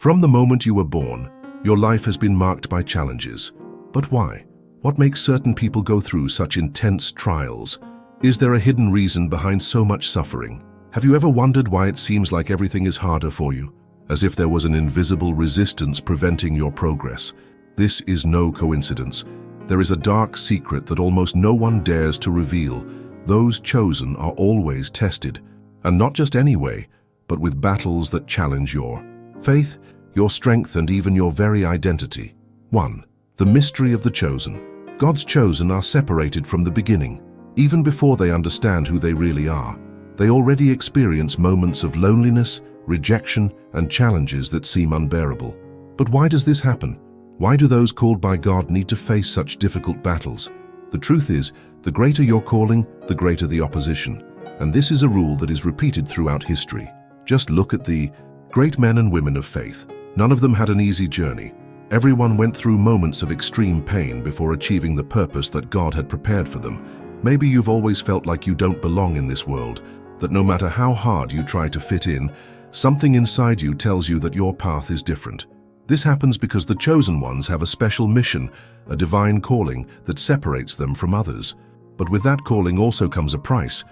From the moment you were born, your life has been marked by challenges. But why? What makes certain people go through such intense trials? Is there a hidden reason behind so much suffering? Have you ever wondered why it seems like everything is harder for you? As if there was an invisible resistance preventing your progress. This is no coincidence. There is a dark secret that almost no one dares to reveal. Those chosen are always tested. And not just any way, but with battles that challenge your faith, your strength, and even your very identity. 1. The mystery of the chosen. God's chosen are separated from the beginning. Even before they understand who they really are, they already experience moments of loneliness, rejection, and challenges that seem unbearable. But why does this happen? Why do those called by God need to face such difficult battles? The truth is, the greater your calling, the greater the opposition. And this is a rule that is repeated throughout history. Just look at the great men and women of faith. None of them had an easy journey. Everyone went through moments of extreme pain before achieving the purpose that God had prepared for them. Maybe you've always felt like you don't belong in this world, that no matter how hard you try to fit in, something inside you tells you that your path is different. This happens because the chosen ones have a special mission, a divine calling that separates them from others. But with that calling also comes a price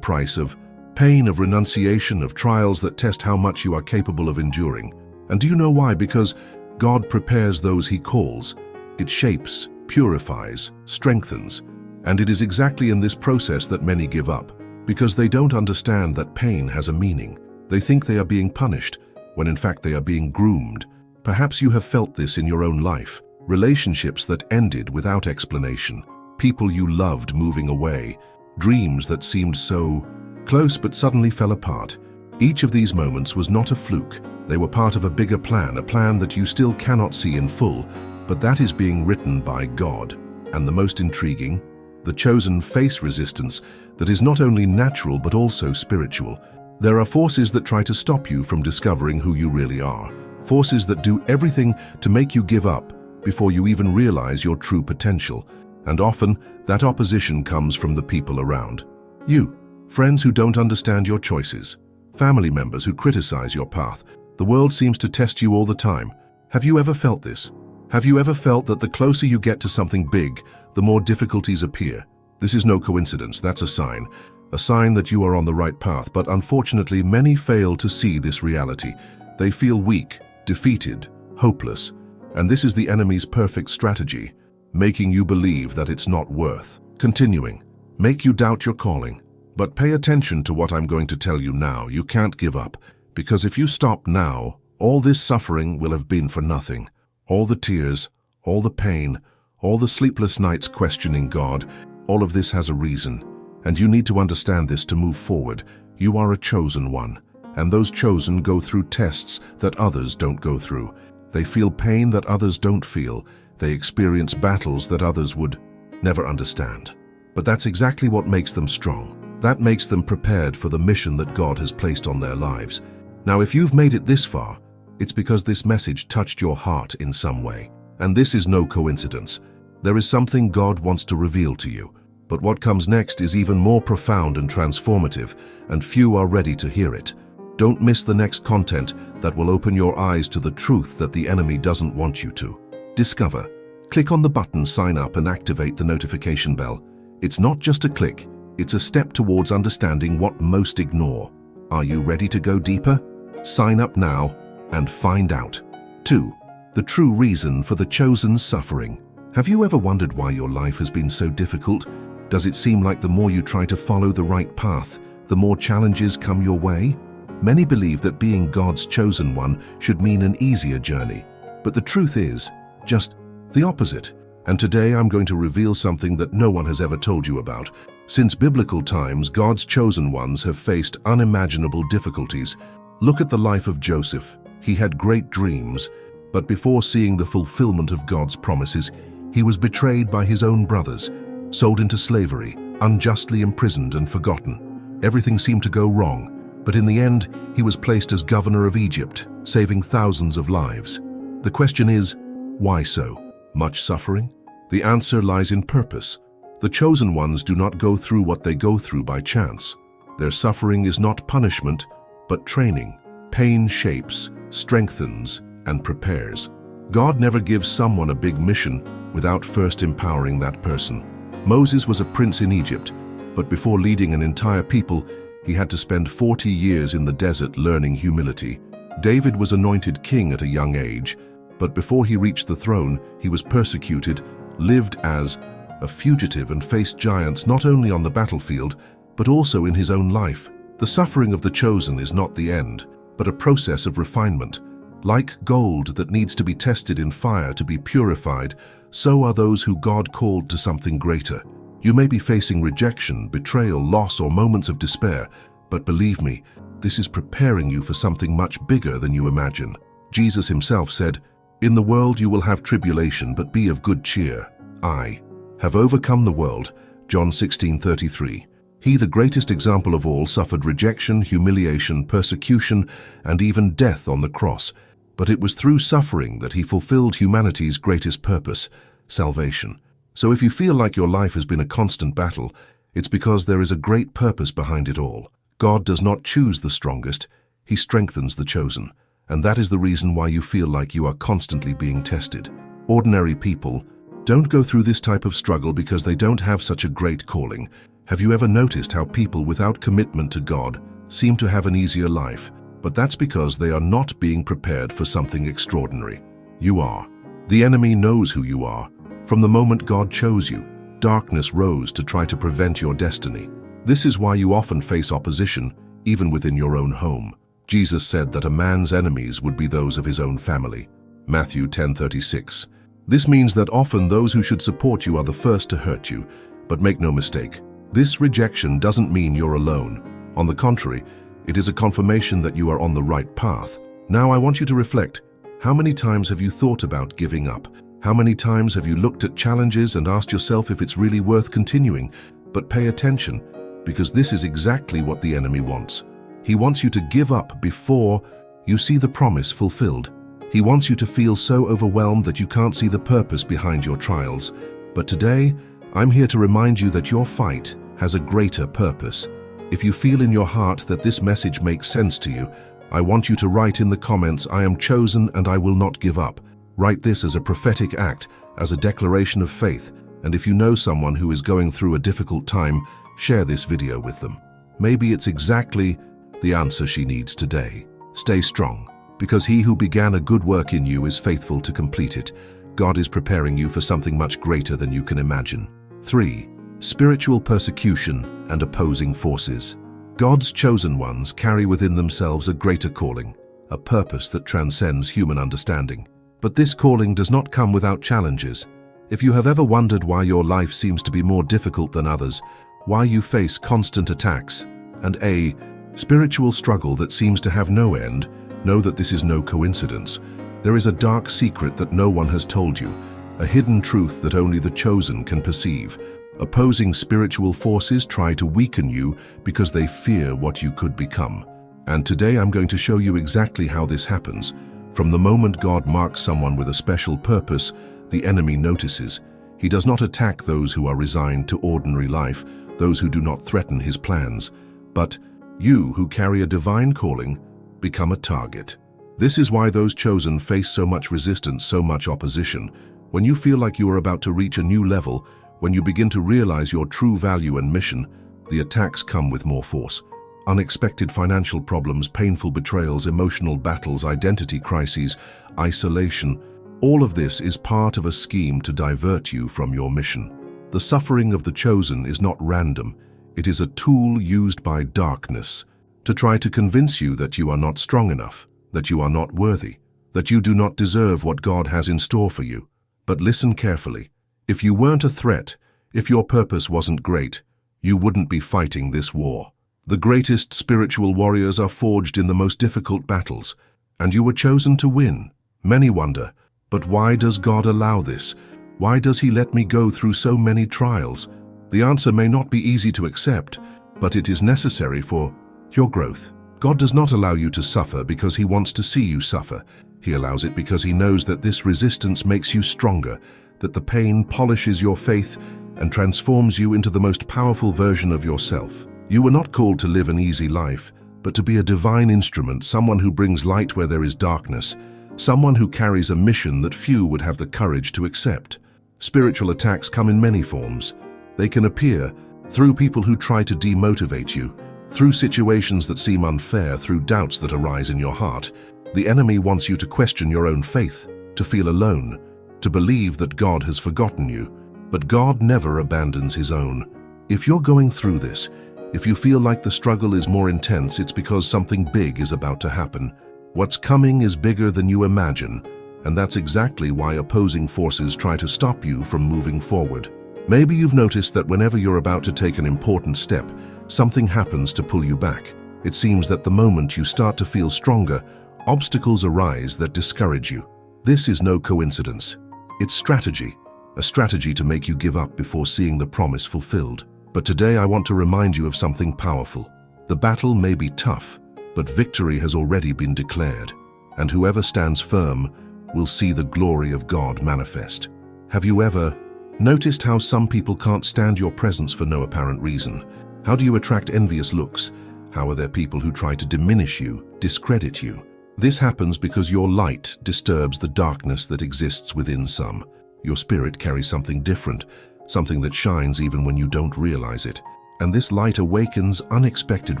of pain, of renunciation, of trials that test how much you are capable of enduring. And do you know why? Because God prepares those He calls. It shapes, purifies, strengthens. And it is exactly in this process that many give up, because they don't understand that pain has a meaning. They think they are being punished, when in fact they are being groomed. Perhaps you have felt this in your own life. Relationships that ended without explanation. People you loved moving away. Dreams that seemed so close but suddenly fell apart. Each of these moments was not a fluke. They were part of a bigger plan, a plan that you still cannot see in full, but that is being written by God. And the most intriguing, the chosen face resistance that is not only natural but also spiritual. There are forces that try to stop you from discovering who you really are. Forces that do everything to make you give up before you even realize your true potential. And often, that opposition comes from the people around you. Friends who don't understand your choices. Family members who criticize your path. The world seems to test you all the time. Have you ever felt this? Have you ever felt that the closer you get to something big, the more difficulties appear? This is no coincidence, that's a sign that you are on the right path, but unfortunately many fail to see this reality. They feel weak, defeated, hopeless, and this is the enemy's perfect strategy, making you believe that it's not worth continuing, make you doubt your calling. But pay attention to what I'm going to tell you now. You can't give up, because if you stop now, all this suffering will have been for nothing. All the tears, all the pain, all the sleepless nights questioning God, all of this has a reason. And you need to understand this to move forward. You are a chosen one, and those chosen go through tests that others don't go through. They feel pain that others don't feel. They experience battles that others would never understand. But that's exactly what makes them strong. That makes them prepared for the mission that God has placed on their lives. Now, if you've made it this far, it's because this message touched your heart in some way. And this is no coincidence. There is something God wants to reveal to you. But what comes next is even more profound and transformative, and few are ready to hear it. Don't miss the next content that will open your eyes to the truth that the enemy doesn't want you to discover. Click on the button Sign Up and activate the notification bell. It's not just a click, it's a step towards understanding what most ignore. Are you ready to go deeper? Sign up now and find out. 2. The true reason for the chosen's suffering. Have you ever wondered why your life has been so difficult? Does it seem like the more you try to follow the right path, the more challenges come your way? Many believe that being God's chosen one should mean an easier journey. But the truth is just the opposite. And today I'm going to reveal something that no one has ever told you about. Since biblical times, God's chosen ones have faced unimaginable difficulties. Look at the life of Joseph. He had great dreams, but before seeing the fulfillment of God's promises, he was betrayed by his own brothers, sold into slavery, unjustly imprisoned and forgotten. Everything seemed to go wrong, but in the end, he was placed as governor of Egypt, saving thousands of lives. The question is, why so? Much suffering? The answer lies in purpose. The chosen ones do not go through what they go through by chance. Their suffering is not punishment, but training. Pain shapes, strengthens, and prepares. God never gives someone a big mission without first empowering that person. Moses was a prince in Egypt, but before leading an entire people, he had to spend 40 years in the desert learning humility. David was anointed king at a young age, but before he reached the throne, he was persecuted, lived as a fugitive and faced giants not only on the battlefield, but also in his own life. The suffering of the chosen is not the end, but a process of refinement. Like gold that needs to be tested in fire to be purified, so are those who God called to something greater. You may be facing rejection, betrayal, loss, or moments of despair, but believe me, this is preparing you for something much bigger than you imagine. Jesus himself said, "In the world you will have tribulation, but be of good cheer. I have overcome the world." John 16:33. He, the greatest example of all, suffered rejection, humiliation, persecution, and even death on the cross. But it was through suffering that he fulfilled humanity's greatest purpose, salvation. So if you feel like your life has been a constant battle, it's because there is a great purpose behind it all. God does not choose the strongest, he strengthens the chosen. And that is the reason why you feel like you are constantly being tested. Ordinary people don't go through this type of struggle because they don't have such a great calling. Have you ever noticed how people without commitment to God seem to have an easier life? But that's because they are not being prepared for something extraordinary. You are. The enemy knows who you are. From the moment God chose you, darkness rose to try to prevent your destiny. This is why you often face opposition, even within your own home. Jesus said that a man's enemies would be those of his own family. Matthew 10:36. This means that often those who should support you are the first to hurt you. But make no mistake, this rejection doesn't mean you're alone. On the contrary, it is a confirmation that you are on the right path. Now I want you to reflect. How many times have you thought about giving up? How many times have you looked at challenges and asked yourself if it's really worth continuing? But pay attention, because this is exactly what the enemy wants. He wants you to give up before you see the promise fulfilled. He wants you to feel so overwhelmed that you can't see the purpose behind your trials. But today, I'm here to remind you that your fight has a greater purpose. If you feel in your heart that this message makes sense to you, I want you to write in the comments, "I am chosen and I will not give up." Write this as a prophetic act, as a declaration of faith. And if you know someone who is going through a difficult time, share this video with them. Maybe it's exactly the answer she needs today. Stay strong, because he who began a good work in you is faithful to complete it. God is preparing you for something much greater than you can imagine. 3. Spiritual persecution and opposing forces. God's chosen ones carry within themselves a greater calling, a purpose that transcends human understanding. But this calling does not come without challenges. If you have ever wondered why your life seems to be more difficult than others, why you face constant attacks, and a spiritual struggle that seems to have no end, know that this is no coincidence. There is a dark secret that no one has told you, a hidden truth that only the chosen can perceive. Opposing spiritual forces try to weaken you because they fear what you could become. And today I'm going to show you exactly how this happens. From the moment God marks someone with a special purpose, the enemy notices. He does not attack those who are resigned to ordinary life, those who do not threaten his plans. But you, who carry a divine calling, become a target. This is why those chosen face so much resistance, so much opposition. When you feel like you are about to reach a new level, when you begin to realize your true value and mission, the attacks come with more force. Unexpected financial problems, painful betrayals, emotional battles, identity crises, isolation. All of this is part of a scheme to divert you from your mission. The suffering of the chosen is not random. It is a tool used by darkness to try to convince you that you are not strong enough, that you are not worthy, that you do not deserve what God has in store for you. But listen carefully. If you weren't a threat, if your purpose wasn't great, you wouldn't be fighting this war. The greatest spiritual warriors are forged in the most difficult battles, and you were chosen to win. Many wonder, but why does God allow this? Why does he let me go through so many trials? The answer may not be easy to accept, but it is necessary for your growth. God does not allow you to suffer because he wants to see you suffer. He allows it because he knows that this resistance makes you stronger, that the pain polishes your faith and transforms you into the most powerful version of yourself. You were not called to live an easy life, but to be a divine instrument, someone who brings light where there is darkness. someone who carries a mission that few would have the courage to accept. Spiritual attacks come in many forms. They can appear through people who try to demotivate you, through situations that seem unfair, through doubts that arise in your heart. The enemy wants you to question your own faith, to feel alone, to believe that God has forgotten you. But God never abandons his own. If you're going through this, if you feel like the struggle is more intense, it's because something big is about to happen. What's coming is bigger than you imagine, and that's exactly why opposing forces try to stop you from moving forward. Maybe you've noticed that whenever you're about to take an important step, something happens to pull you back. It seems that the moment you start to feel stronger, obstacles arise that discourage you. This is no coincidence. It's strategy, a strategy to make you give up before seeing the promise fulfilled. But today I want to remind you of something powerful. The battle may be tough, but victory has already been declared, and whoever stands firm will see the glory of God manifest. Have you ever noticed how some people can't stand your presence for no apparent reason? How do you attract envious looks? How are there people who try to diminish you, discredit you? This happens because your light disturbs the darkness that exists within some. Your spirit carries something different, something that shines even when you don't realize it. And this light awakens unexpected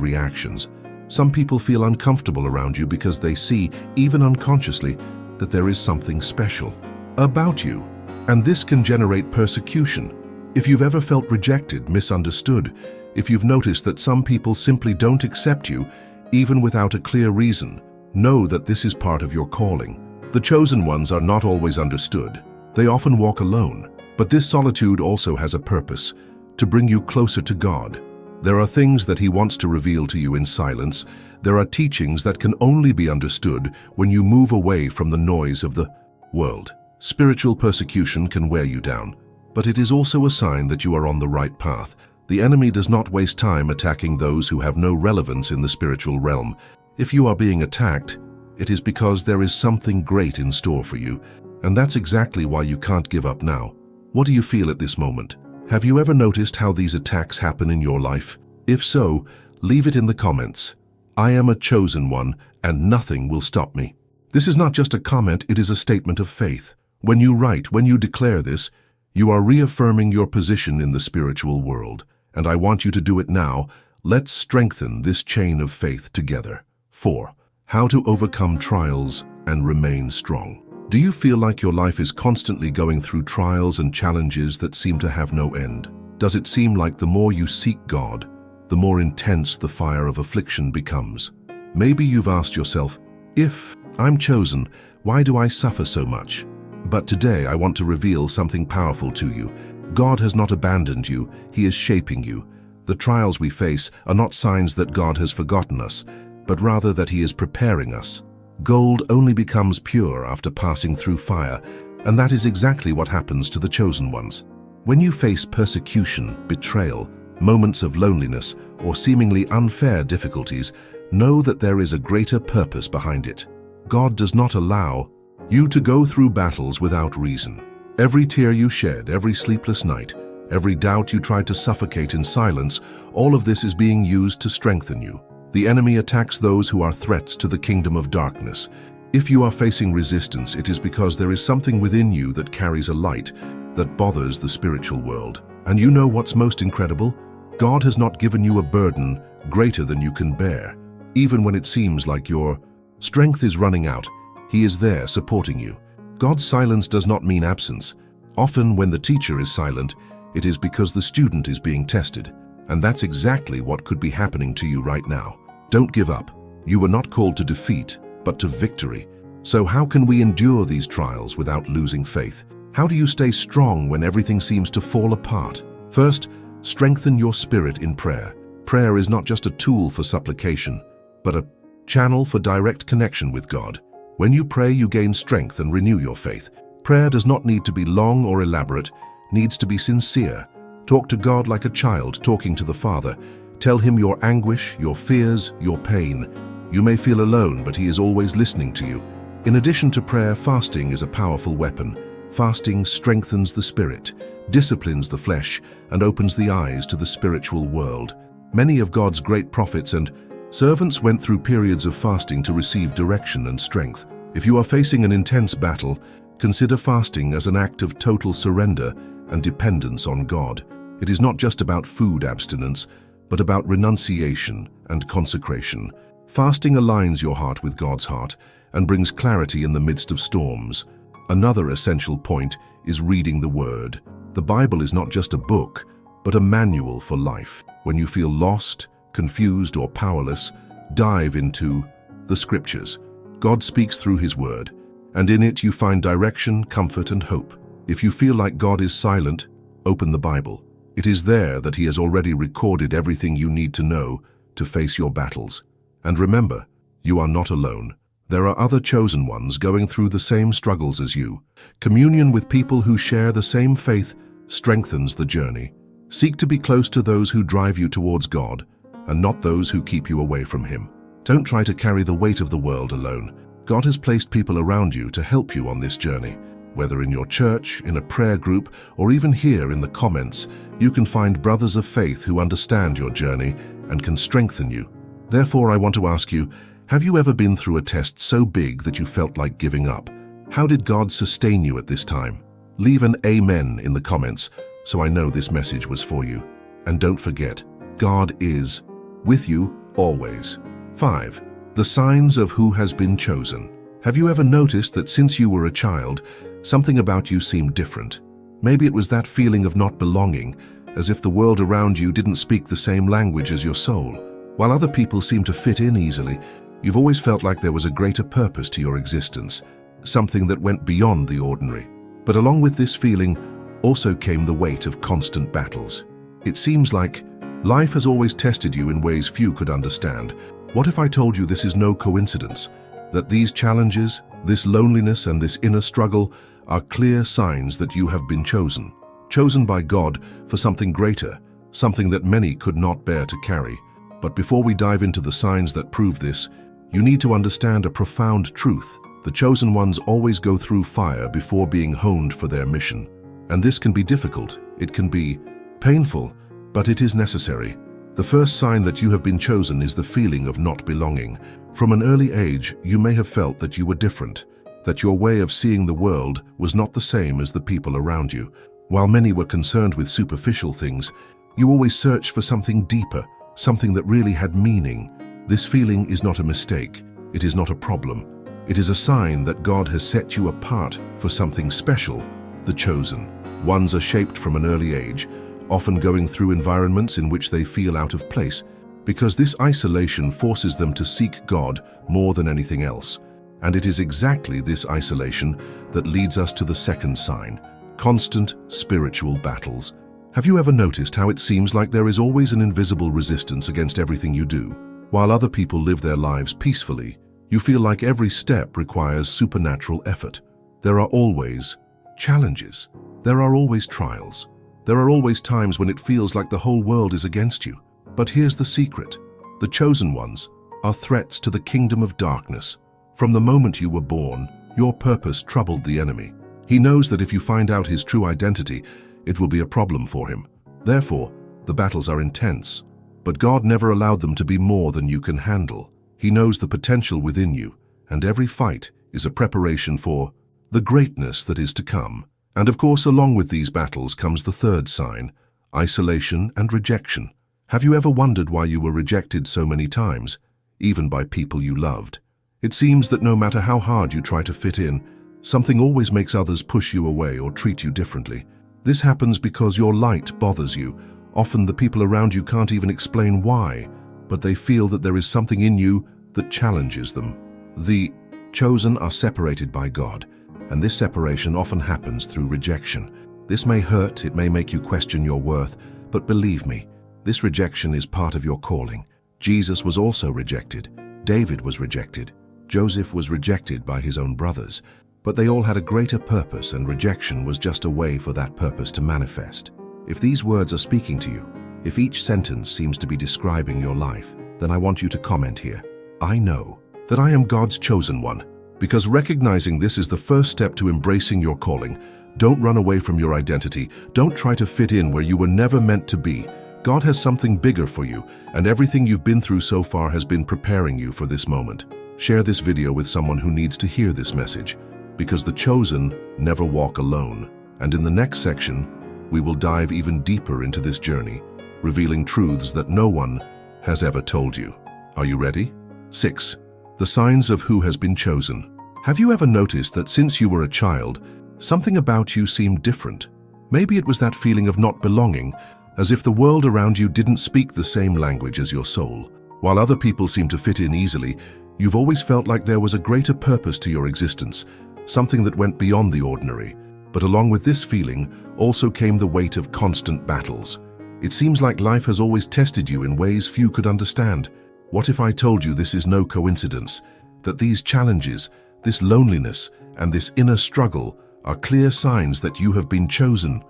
reactions. Some people feel uncomfortable around you because they see, even unconsciously, that there is something special about you. And this can generate persecution. If you've ever felt rejected, misunderstood, if you've noticed that some people simply don't accept you, even without a clear reason, know that this is part of your calling. The chosen ones are not always understood. They often walk alone. But this solitude also has a purpose, to bring you closer to God. There are things that He wants to reveal to you in silence. There are teachings that can only be understood when you move away from the noise of the world. Spiritual persecution can wear you down, but it is also a sign that you are on the right path. The enemy does not waste time attacking those who have no relevance in the spiritual realm. If you are being attacked, it is because there is something great in store for you, and that's exactly why you can't give up now. What do you feel at this moment? Have you ever noticed how these attacks happen in your life? If so, leave it in the comments. I am a chosen one, and nothing will stop me. This is not just a comment, it is a statement of faith. When you write, when you declare this, you are reaffirming your position in the spiritual world. And I want you to do it now. Let's strengthen this chain of faith together. 4. How to overcome trials and remain strong. Do you feel like your life is constantly going through trials and challenges that seem to have no end? Does it seem like the more you seek God, the more intense the fire of affliction becomes? Maybe you've asked yourself, if I'm chosen, why do I suffer so much? But today I want to reveal something powerful to you. God has not abandoned you, He is shaping you. The trials we face are not signs that God has forgotten us, but rather that He is preparing us. Gold only becomes pure after passing through fire, and that is exactly what happens to the chosen ones. When you face persecution, betrayal, moments of loneliness, or seemingly unfair difficulties, know that there is a greater purpose behind it. God does not allow you to go through battles without reason. Every tear you shed, every sleepless night, every doubt you tried to suffocate in silence, all of this is being used to strengthen you. The enemy attacks those who are threats to the kingdom of darkness. If you are facing resistance, it is because there is something within you that carries a light that bothers the spiritual world. And you know what's most incredible? God has not given you a burden greater than you can bear. Even when it seems like your strength is running out, He is there supporting you. God's silence does not mean absence. Often when the teacher is silent, it is because the student is being tested. And that's exactly what could be happening to you right now. Don't give up. You were not called to defeat, but to victory. So how can we endure these trials without losing faith? How do you stay strong when everything seems to fall apart? First, strengthen your spirit in prayer. Prayer is not just a tool for supplication, but a channel for direct connection with God. When you pray, you gain strength and renew your faith. Prayer does not need to be long or elaborate, needs to be sincere. Talk to God like a child talking to the Father. Tell Him your anguish, your fears, your pain. You may feel alone, but He is always listening to you. In addition to prayer, fasting is a powerful weapon. Fasting strengthens the spirit, disciplines the flesh, and opens the eyes to the spiritual world. Many of God's great prophets and servants went through periods of fasting to receive direction and strength. If you are facing an intense battle, consider fasting as an act of total surrender and dependence on God. It is not just about food abstinence, but about renunciation and consecration. Fasting aligns your heart with God's heart and brings clarity in the midst of storms. Another essential point is reading the Word. The Bible is not just a book, but a manual for life. When you feel lost, confused, or powerless, dive into the Scriptures. God speaks through His Word, and in it you find direction, comfort, and hope. If you feel like God is silent, open the Bible. It is there that He has already recorded everything you need to know to face your battles. And remember, you are not alone. There are other chosen ones going through the same struggles as you. Communion with people who share the same faith strengthens the journey. Seek to be close to those who drive you towards God, and not those who keep you away from Him. Don't try to carry the weight of the world alone. God has placed people around you to help you on this journey. Whether in your church, in a prayer group, or even here in the comments, you can find brothers of faith who understand your journey and can strengthen you. Therefore, I want to ask you, have you ever been through a test so big that you felt like giving up? How did God sustain you at this time? Leave an amen in the comments so I know this message was for you. And don't forget, God is with you always. 5. The signs of who has been chosen. Have you ever noticed that since you were a child, something about you seemed different? Maybe it was that feeling of not belonging, as if the world around you didn't speak the same language as your soul. While other people seem to fit in easily, you've always felt like there was a greater purpose to your existence, something that went beyond the ordinary. But along with this feeling also came the weight of constant battles. It seems like life has always tested you in ways few could understand. What if I told you this is no coincidence, that these challenges, this loneliness, and this inner struggle are clear signs that you have been chosen by God for something greater, something that many could not bear to carry. But before we dive into the signs that prove this, you need to understand a profound truth. The chosen ones always go through fire before being honed for their mission. And this can be difficult, it can be painful, but it is necessary. The first sign that you have been chosen is the feeling of not belonging. From an early age, you may have felt that you were different, that your way of seeing the world was not the same as the people around you. While many were concerned with superficial things, you always searched for something deeper, something that really had meaning. This feeling is not a mistake. It is not a problem. It is a sign that God has set you apart for something special. The chosen ones are shaped from an early age, often going through environments in which they feel out of place, because this isolation forces them to seek God more than anything else. And it is exactly this isolation that leads us to the second sign: constant spiritual battles. Have you ever noticed how it seems like there is always an invisible resistance against everything you do? While other people live their lives peacefully, you feel like every step requires supernatural effort. There are always challenges. There are always trials. There are always times when it feels like the whole world is against you. But here's the secret. The chosen ones are threats to the kingdom of darkness. From the moment you were born, your purpose troubled the enemy. He knows that if you find out his true identity, it will be a problem for him. Therefore, the battles are intense. But God never allowed them to be more than you can handle. He knows the potential within you, and every fight is a preparation for the greatness that is to come. And of course, along with these battles comes the third sign: isolation and rejection. Have you ever wondered why you were rejected so many times, even by people you loved? It seems that no matter how hard you try to fit in, something always makes others push you away or treat you differently. This happens because your light bothers you. Often the people around you can't even explain why, but they feel that there is something in you that challenges them. The chosen are separated by God, and this separation often happens through rejection. This may hurt, it may make you question your worth, but believe me, this rejection is part of your calling. Jesus was also rejected. David was rejected. Joseph was rejected by his own brothers. But they all had a greater purpose, and rejection was just a way for that purpose to manifest. If these words are speaking to you, if each sentence seems to be describing your life, then I want you to comment here: I know that I am God's chosen one. Because recognizing this is the first step to embracing your calling. Don't run away from your identity. Don't try to fit in where you were never meant to be. God has something bigger for you, and everything you've been through so far has been preparing you for this moment. Share this video with someone who needs to hear this message, because the chosen never walk alone. And in the next section, we will dive even deeper into this journey, revealing truths that no one has ever told you. Are you ready? 6. The signs of who has been chosen. Have you ever noticed that since you were a child, something about you seemed different? Maybe it was that feeling of not belonging, as if the world around you didn't speak the same language as your soul. While other people seem to fit in easily, you've always felt like there was a greater purpose to your existence, something that went beyond the ordinary. But along with this feeling also came the weight of constant battles. It seems like life has always tested you in ways few could understand. What if I told you this is no coincidence, that these challenges, this loneliness, and this inner struggle are clear signs that you have been chosen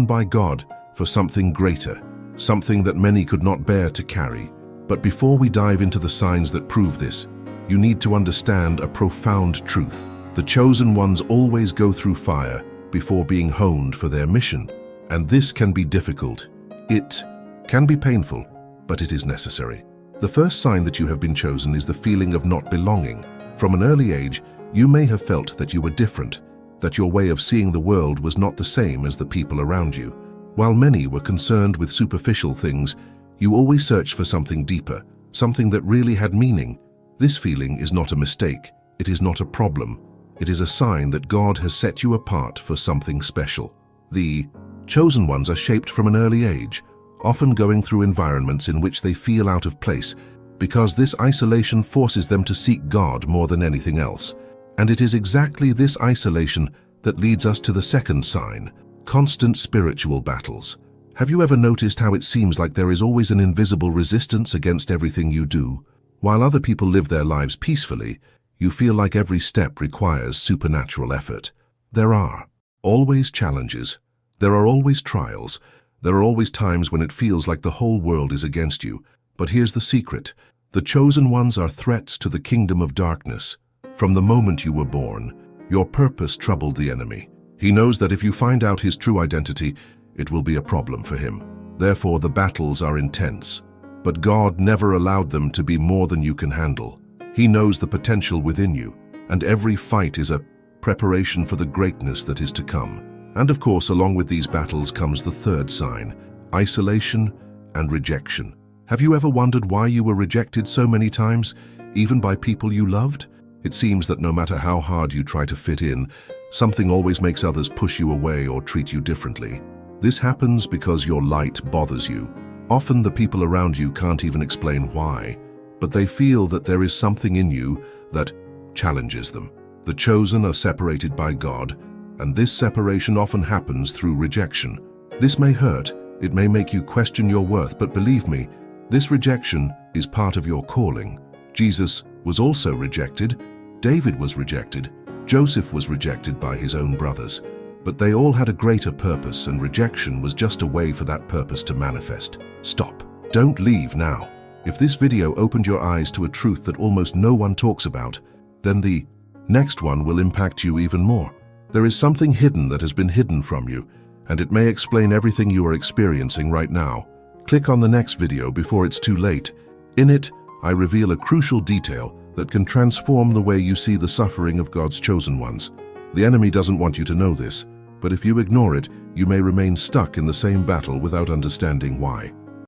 by God for something greater, something that many could not bear to carry. But before we dive into the signs that prove this, you need to understand a profound truth. The chosen ones always go through fire before being honed for their mission. And this can be difficult. It can be painful, but it is necessary. The first sign that you have been chosen is the feeling of not belonging. From an early age, you may have felt that you were different, that your way of seeing the world was not the same as the people around you. While many were concerned with superficial things, you always searched for something deeper, something that really had meaning. This feeling is not a mistake. It is not a problem. It is a sign that God has set you apart for something special. The chosen ones are shaped from an early age, often going through environments in which they feel out of place, because this isolation forces them to seek God more than anything else. And it is exactly this isolation that leads us to the second sign: constant spiritual battles. Have you ever noticed how it seems like there is always an invisible resistance against everything you do? While other people live their lives peacefully, you feel like every step requires supernatural effort. There are always challenges. There are always trials. There are always times when it feels like the whole world is against you. But here's the secret. The chosen ones are threats to the kingdom of darkness. From the moment you were born, your purpose troubled the enemy. He knows that if you find out his true identity, it will be a problem for him. Therefore, the battles are intense. But God never allowed them to be more than you can handle. He knows the potential within you, and every fight is a preparation for the greatness that is to come. And of course, along with these battles comes the third sign: isolation and rejection. Have you ever wondered why you were rejected so many times, even by people you loved? It seems that no matter how hard you try to fit in, something always makes others push you away or treat you differently. This happens because your light bothers you. Often the people around you can't even explain why, but they feel that there is something in you that challenges them. The chosen are separated by God, and this separation often happens through rejection. This may hurt, it may make you question your worth, but believe me, this rejection is part of your calling. Jesus was also rejected, David was rejected, Joseph was rejected by his own brothers. But they all had a greater purpose, and rejection was just a way for that purpose to manifest. Stop. Don't leave now. If this video opened your eyes to a truth that almost no one talks about, then the next one will impact you even more. There is something hidden that has been hidden from you, and it may explain everything you are experiencing right now. Click on the next video before it's too late. In it, I reveal a crucial detail that can transform the way you see the suffering of God's chosen ones. The enemy doesn't want you to know this, but if you ignore it, you may remain stuck in the same battle without understanding why.